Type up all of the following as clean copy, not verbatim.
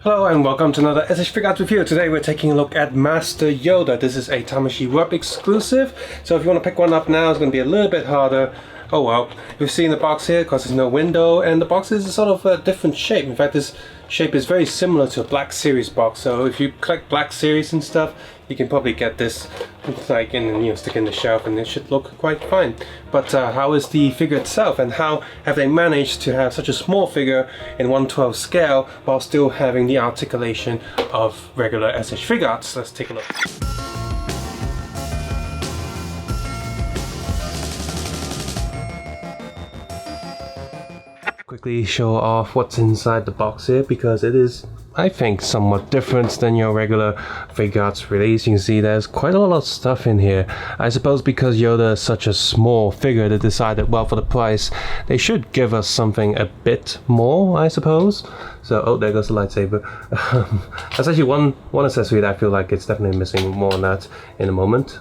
Hello and welcome to another Figuarts review. Today we're taking a look at Master Yoda. This is a Tamashii Web exclusive, so if you want to pick one up now it's going to be a little bit harder. Oh well, you've seen the box here because there's no window, and the box is a sort of a different shape. In fact, this shape is very similar to a Black Series box, so if you collect Black Series and stuff, you can probably get this like stick in the shelf and it should look quite fine. But how is the figure itself, and how have they managed to have such a small figure in 1/12 scale while still having the articulation of regular Figuarts? Let's take a look. Quickly show off what's inside the box here, because it is, I think, somewhat different than your regular Figuarts release. You can see there's quite a lot of stuff in here. I suppose because Yoda is such a small figure, they decided, well, for the price, they should give us something a bit more, I suppose. So, oh, there goes the lightsaber. That's actually one accessory that I feel like it's definitely missing. More on that in a moment.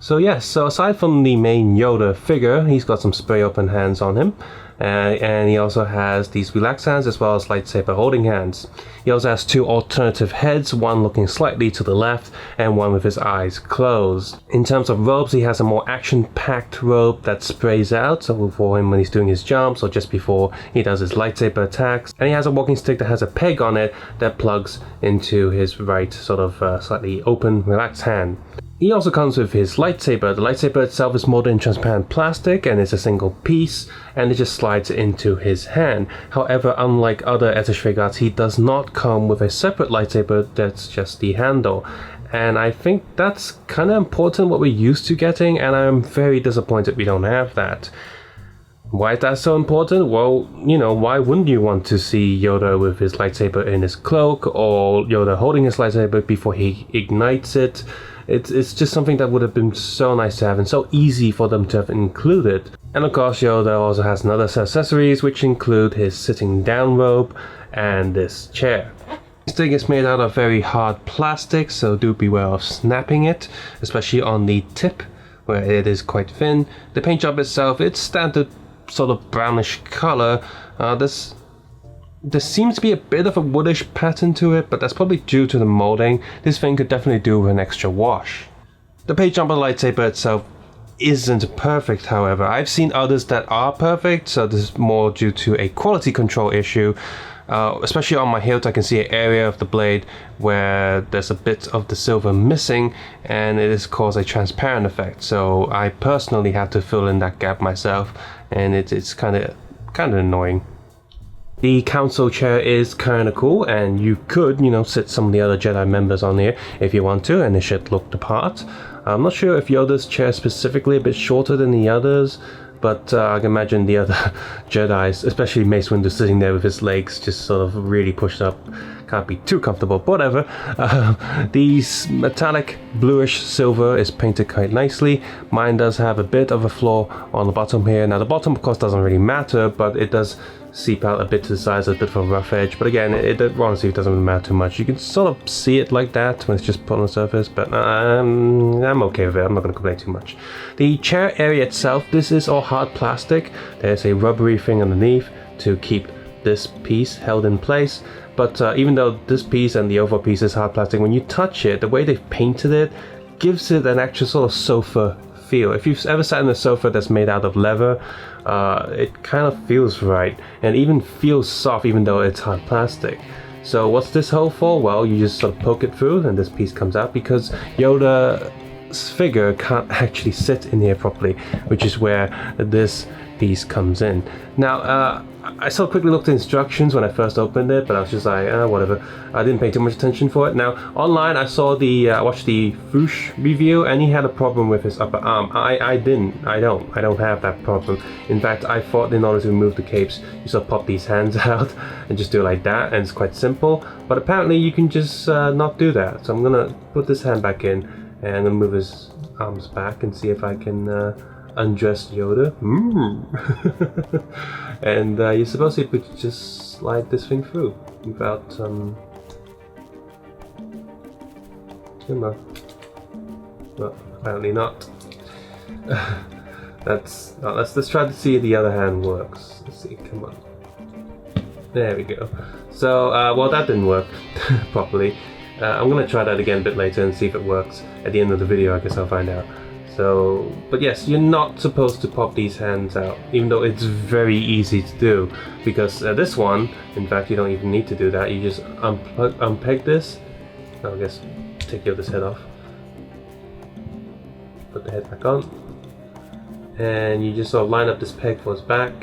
So yes, so aside from the main Yoda figure, he's got some spray open hands on him. And he also has these relaxed hands as well as lightsaber holding hands. He also has two alternative heads, one looking slightly to the left and one with his eyes closed. In terms of robes, he has a more action-packed robe that sprays out, so for him when he's doing his jumps or just before he does his lightsaber attacks. And he has a walking stick that has a peg on it that plugs into his right sort of slightly open, relaxed hand. He also comes with his lightsaber. The lightsaber itself is molded in transparent plastic and it's a single piece, and it just slides into his hand. However, unlike other Figuarts, he does not come with a separate lightsaber that's just the handle. And I think that's kind of important, what we're used to getting, and I'm very disappointed we don't have that. Why is that so important? Well, why wouldn't you want to see Yoda with his lightsaber in his cloak, or Yoda holding his lightsaber before he ignites it? It's just something that would have been so nice to have and so easy for them to have included. And of course, Yoda also has another set of accessories, which include his sitting down robe and this chair. This thing is made out of very hard plastic, so do beware of snapping it, especially on the tip where it is quite thin. The paint job itself, it's standard sort of brownish color. There seems to be a bit of a woodish pattern to it, but that's probably due to the molding. This thing could definitely do with an extra wash. The paint job on the lightsaber itself isn't perfect, however. I've seen others that are perfect, so this is more due to a quality control issue. Especially on my hilt, I can see an area of the blade where there's a bit of the silver missing, and it has caused a transparent effect. So I personally had to fill in that gap myself, and it's kind of annoying. The council chair is kind of cool, and you could, sit some of the other Jedi members on here if you want to, and it should look the part. I'm not sure if Yoda's chair is specifically a bit shorter than the others, but I can imagine the other Jedis, especially Mace Windu, sitting there with his legs just sort of really pushed up. Can't be too comfortable, but whatever. The metallic bluish silver is painted quite nicely. Mine does have a bit of a flaw on the bottom here. Now the bottom of course doesn't really matter, but it does seep out a bit to the sides, a bit of a rough edge. But again, honestly, it doesn't really matter too much. You can sort of see it like that when it's just put on the surface, but I'm okay with it. I'm not going to complain too much. The chair area itself, this is all hard plastic. There's a rubbery thing underneath to keep this piece held in place. But even though this piece and the overall piece is hard plastic, when you touch it, the way they've painted it gives it an actual sort of sofa feel. If you've ever sat in a sofa that's made out of leather, it kind of feels right, and even feels soft even though it's hard plastic. So what's this hole for? Well, you just sort of poke it through and this piece comes out, because Yoda's figure can't actually sit in here properly, which is where this piece comes in. Now, I sort of quickly looked at instructions when I first opened it, but I was just like, whatever. I didn't pay too much attention for it. Now, online I saw I watched the Foosh review, and he had a problem with his upper arm. I don't have that problem. In fact, I thought in order to remove the capes, you sort of pop these hands out and just do it like that, and it's quite simple. But apparently you can just not do that. So I'm gonna put this hand back in, and I'm gonna move his arms back and see if I can undress Yoda. And you're supposed to just slide this thing through without well, apparently not. Let's try to see if the other hand works. Let's see, come on. There we go. So, well, that didn't work properly. I'm gonna try that again a bit later and see if it works. At the end of the video, I guess I'll find out. So, but yes, you're not supposed to pop these hands out, even though it's very easy to do. Because this one, in fact, you don't even need to do that. You just unpeg this. I guess take Yoda's head off. Put the head back on. And you just sort of line up this peg for his back.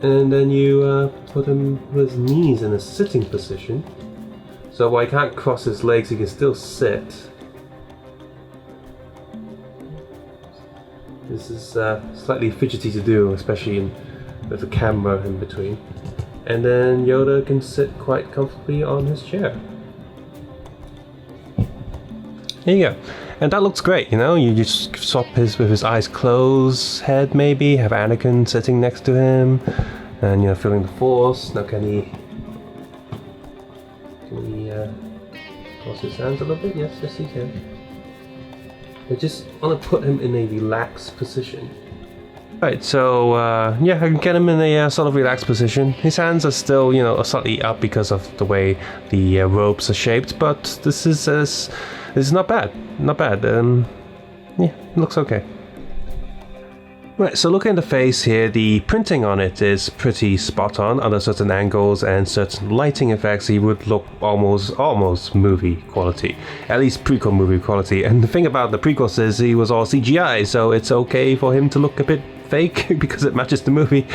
And then you put him with his knees in a sitting position. So while he can't cross his legs, he can still sit. This is slightly fidgety to do, especially with the camera in between. And then Yoda can sit quite comfortably on his chair. There you go. And that looks great, you know? You just swap his with his eyes closed head maybe, have Anakin sitting next to him, and you're feeling the Force. Now can he cross his hands a little bit? Yes, he can. I just want to put him in a relaxed position. Right, so yeah, I can get him in a sort of relaxed position. His hands are still, you know, slightly up because of the way the robes are shaped, but this is not bad. Not bad. Yeah, it looks okay. Right, so looking at the face here, the printing on it is pretty spot on. Under certain angles and certain lighting effects, he would look almost movie quality. At least prequel movie quality. And the thing about the prequels is he was all CGI, so it's okay for him to look a bit fake because it matches the movie.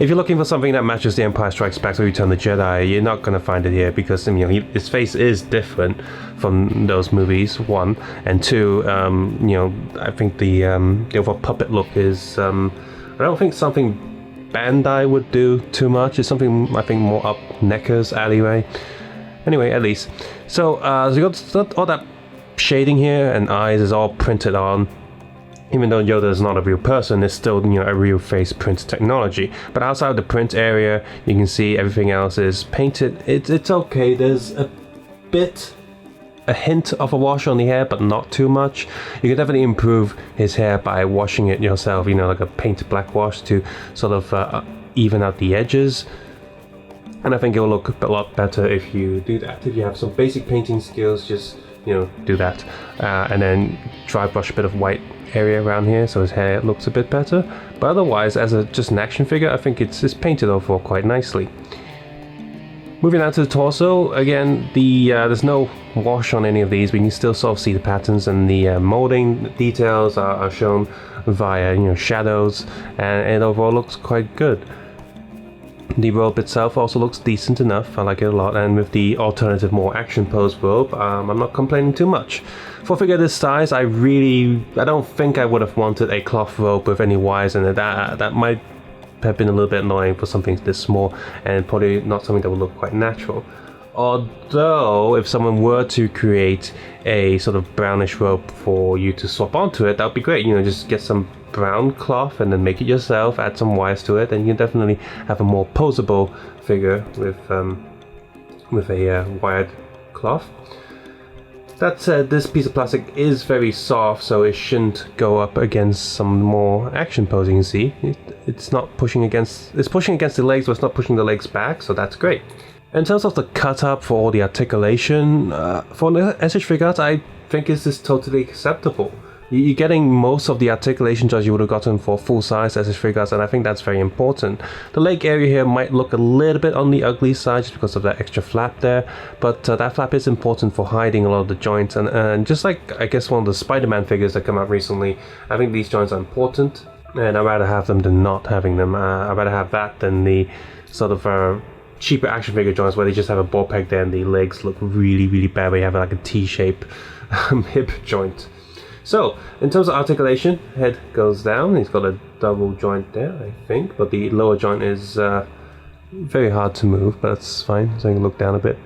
If you're looking for something that matches The Empire Strikes Back or Return of the Jedi, you're not going to find it here because, you know, his face is different from those movies, one, and two, you know, I think the overall puppet look is, I don't think something Bandai would do too much. It's something I think more up Necker's alleyway. Anyway, at least. So you got all that shading here and eyes is all printed on. Even though Yoda is not a real person, it's still, you know, a real face print technology. But outside the print area, you can see everything else is painted. It's okay. There's a hint of a wash on the hair, but not too much. You can definitely improve his hair by washing it yourself, you know, like a paint black wash to sort of even out the edges. And I think it will look a lot better if you do that. If you have some basic painting skills, just, you know, do that. And then dry brush a bit of white area around here so his hair looks a bit better. But otherwise, as just an action figure, I think it's painted overall quite nicely. Moving on to the torso, again, there's no wash on any of these, but you can still sort of see the patterns, and the molding details are shown via, you know, shadows, and it overall looks quite good. The robe itself also looks decent enough. I like it a lot, and with the alternative, more action pose robe, I'm not complaining too much. For a figure this size, I don't think I would have wanted a cloth robe with any wires in it. That might have been a little bit annoying for something this small, and probably not something that would look quite natural. Although, if someone were to create a sort of brownish robe for you to swap onto it, that would be great. You know, just get some brown cloth and then make it yourself, add some wires to it, and you can definitely have a more poseable figure with a wired cloth. That said, this piece of plastic is very soft, so it shouldn't go up against some more action posing. You see, it's pushing against the legs, but it's not pushing the legs back, so that's great. In terms of the cut up for all the articulation, for the SH Figuarts, I think this is totally acceptable. You're getting most of the articulation joints you would have gotten for full-size SH Figuarts, and I think that's very important. The leg area here might look a little bit on the ugly side just because of that extra flap there, but that flap is important for hiding a lot of the joints, and just like, I guess, one of the Spider-Man figures that come out recently, I think these joints are important, and I'd rather have them than not having them. I'd rather have that than the sort of cheaper action figure joints where they just have a ball peg there and the legs look really, really bad, where you have like a T-shape hip joint. So, in terms of articulation, head goes down. He's got a double joint there, I think, but the lower joint is very hard to move, but that's fine, so I can look down a bit.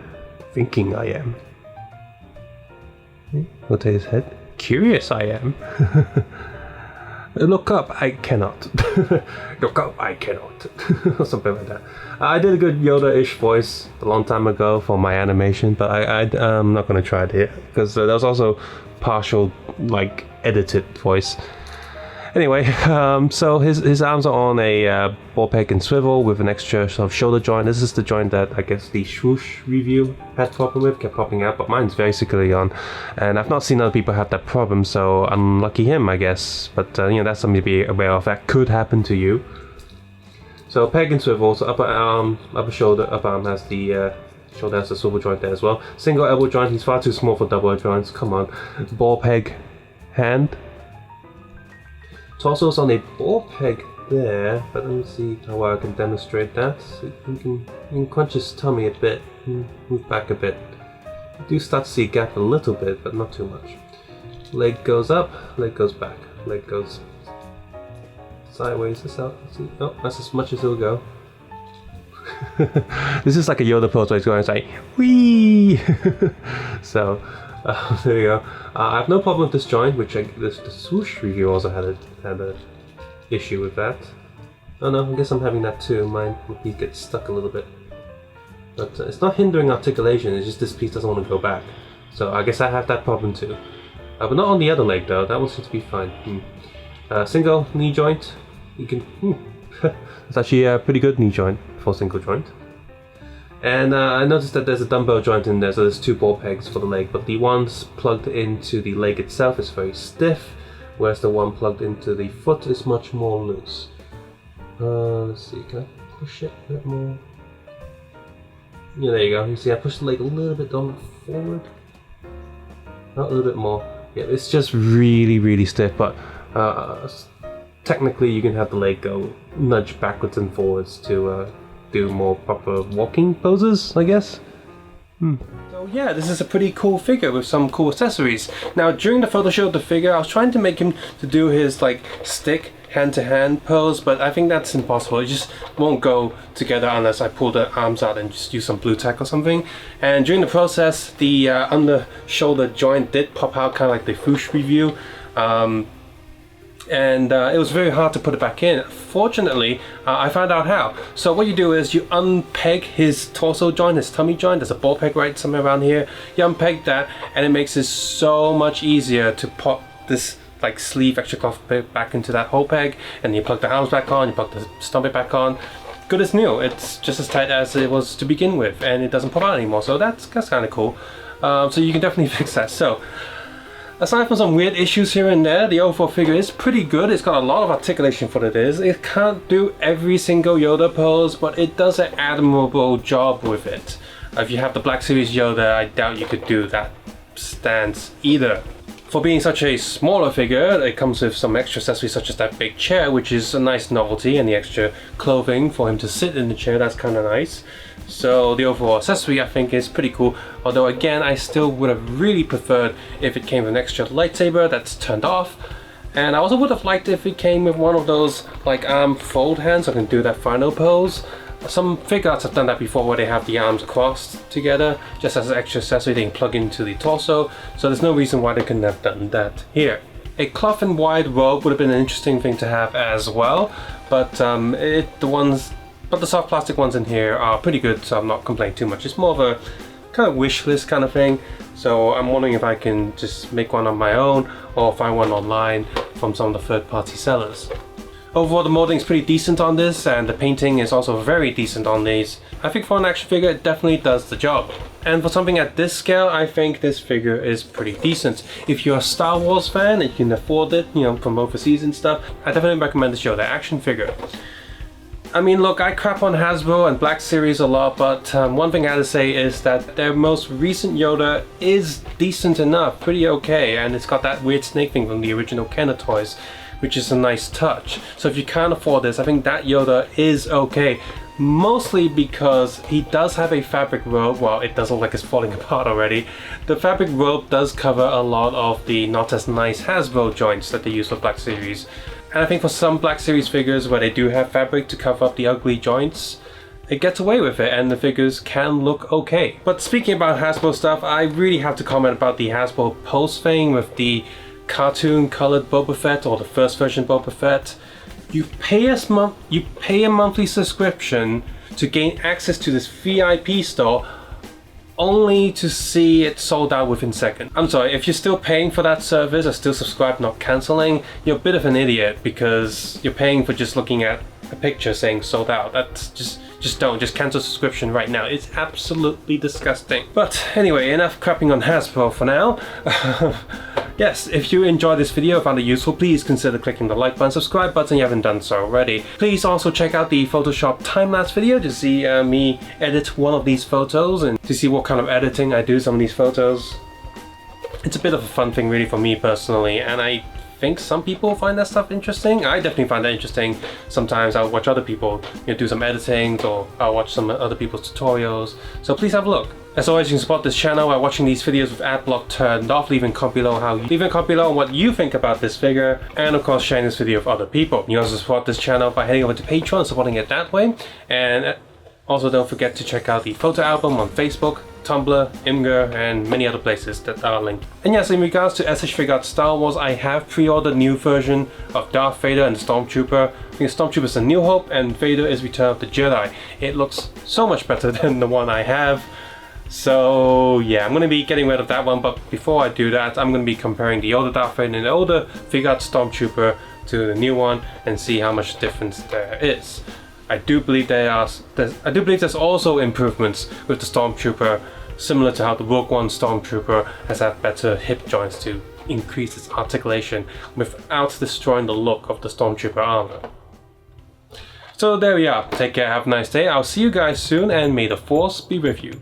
Thinking I am. Rotate his head. Curious I am. Look up, I cannot. Look up, I cannot. Or something like that. I did a good Yoda-ish voice a long time ago for my animation, but I'm not going to try it here, because that was also partial, like, edited voice. Anyway, so his arms are on a ball peg and swivel with an extra sort of shoulder joint. This is the joint that I guess the swoosh review had problem with, kept popping out, but mine's very securely on. And I've not seen other people have that problem, so unlucky him, I guess. But you know, that's something to be aware of. That could happen to you. So peg and swivel, so upper arm, upper shoulder, upper arm has the shoulder has the swivel joint there as well. Single elbow joint, he's far too small for double joints, come on. Ball peg hand. Torso's on a ball peg there, but let me see how I can demonstrate that. So you can crunch his tummy a bit, move back a bit. You do start to see a gap a little bit, but not too much. Leg goes up, leg goes back, leg goes sideways, this out. See? Oh, that's as much as it'll go. This is like a Yoda pose where he's going to say, whee! So, there you go. I have no problem with this joint, which the swoosh review also had a issue with that. Oh no, I guess I'm having that too. Mine piece gets stuck a little bit. But it's not hindering articulation, it's just this piece doesn't want to go back. So I guess I have that problem too. But not on the other leg though, that one seems to be fine. Single knee joint. You can. It's actually a pretty good knee joint for single joint. And I noticed that there's a dumbbell joint in there, so there's two ball pegs for the leg, but the ones plugged into the leg itself is very stiff, whereas the one plugged into the foot is much more loose. Let's see, can I push it a bit more? Yeah, there you go. You see, I pushed the leg a little bit forward. Not a little bit more. Yeah, it's just really, really stiff, but technically you can have the leg go nudge backwards and forwards to do more proper walking poses, I guess. So yeah, this is a pretty cool figure with some cool accessories. Now during the photo show of the figure, I was trying to make him to do his like stick hand-to-hand pose, but I think that's impossible. It just won't go together unless I pull the arms out and just use some blue tack or something. And during the process, the under shoulder joint did pop out, kind of like the Foosh review. And it was very hard to put it back in. Fortunately, I found out how. So what you do is you unpeg his torso joint, his tummy joint. There's a ball peg right somewhere around here. You unpeg that, and it makes it so much easier to pop this like sleeve extra cloth back into that hole peg, and you plug the arms back on, you plug the stomach back on. Good as new. It's just as tight as it was to begin with, and it doesn't pop out anymore. So that's kind of cool. So you can definitely fix that. So. Aside from some weird issues here and there, the overall figure is pretty good. It's got a lot of articulation for what it is. It can't do every single Yoda pose, but it does an admirable job with it. If you have the Black Series Yoda, I doubt you could do that stance either. For being such a smaller figure, it comes with some extra accessories such as that big chair, which is a nice novelty, and the extra clothing for him to sit in the chair, that's kind of nice. So the overall accessory I think is pretty cool, although again I still would have really preferred if it came with an extra lightsaber that's turned off, and I also would have liked if it came with one of those like arm fold hands so I can do that final pose. Some Figuarts have done that before where they have the arms crossed together just as an extra accessory they can plug into the torso, so there's no reason why they couldn't have done that here. A cloth and wide robe would have been an interesting thing to have as well, but the soft plastic ones in here are pretty good, so I'm not complaining too much. It's more of a kind of wish list kind of thing, so I'm wondering if I can just make one on my own or find one online from some of the third-party sellers. Overall, the molding is pretty decent on this, and the painting is also very decent on these. I think for an action figure, it definitely does the job. And for something at this scale, I think this figure is pretty decent. If you're a Star Wars fan and you can afford it, you know, from overseas and stuff, I definitely recommend this Yoda action figure. I mean, look, I crap on Hasbro and Black Series a lot, but one thing I gotta say is that their most recent Yoda is decent enough, pretty okay, and it's got that weird snake thing from the original Kenner toys, which is a nice touch. So if you can't afford this, I think that Yoda is okay. Mostly because he does have a fabric robe. Well, it does look like it's falling apart already. The fabric robe does cover a lot of the not as nice Hasbro joints that they use for Black Series. And I think for some Black Series figures where they do have fabric to cover up the ugly joints, it gets away with it and the figures can look okay. But speaking about Hasbro stuff, I really have to comment about the Hasbro Pulse thing with the cartoon colored Boba Fett, or the first version Boba Fett. You pay a monthly subscription to gain access to this VIP store, only to see it sold out within seconds. I'm sorry, if you're still paying for that service or still subscribed, not cancelling, you're a bit of an idiot because you're paying for just looking at a picture saying sold out. That's just cancel subscription right now. It's absolutely disgusting. But anyway, enough crapping on Hasbro for now. Yes, if you enjoyed this video, found it useful, please consider clicking the like button, subscribe button if you haven't done so already. Please also check out the Photoshop time-lapse video to see me edit one of these photos and to see what kind of editing I do some of these photos. It's a bit of a fun thing really for me personally, and I think some people find that stuff interesting. I definitely find that interesting. Sometimes I'll watch other people do some editing, or I'll watch some other people's tutorials. So please have a look. As always, you can support this channel by watching these videos with ad block turned off. Leave a comment below on what you think about this figure, and of course sharing this video with other people. You can also support this channel by heading over to Patreon and supporting it that way. And also don't forget to check out the photo album on Facebook, Tumblr, Imgur, and many other places that are linked. And yes, in regards to Figuarts Star Wars, I have pre-ordered a new version of Darth Vader and the Stormtrooper. I think Stormtrooper is A New Hope and Vader is Return of the Jedi. It looks so much better than the one I have. So yeah, I'm going to be getting rid of that one, but before I do that, I'm going to be comparing the older Darth Vader and the older Figuarts Stormtrooper to the new one and see how much difference there is. I do believe there's also improvements with the Stormtrooper, similar to how the Rogue One Stormtrooper has had better hip joints to increase its articulation without destroying the look of the Stormtrooper armor. So there we are. Take care, have a nice day. I'll see you guys soon, and may the Force be with you.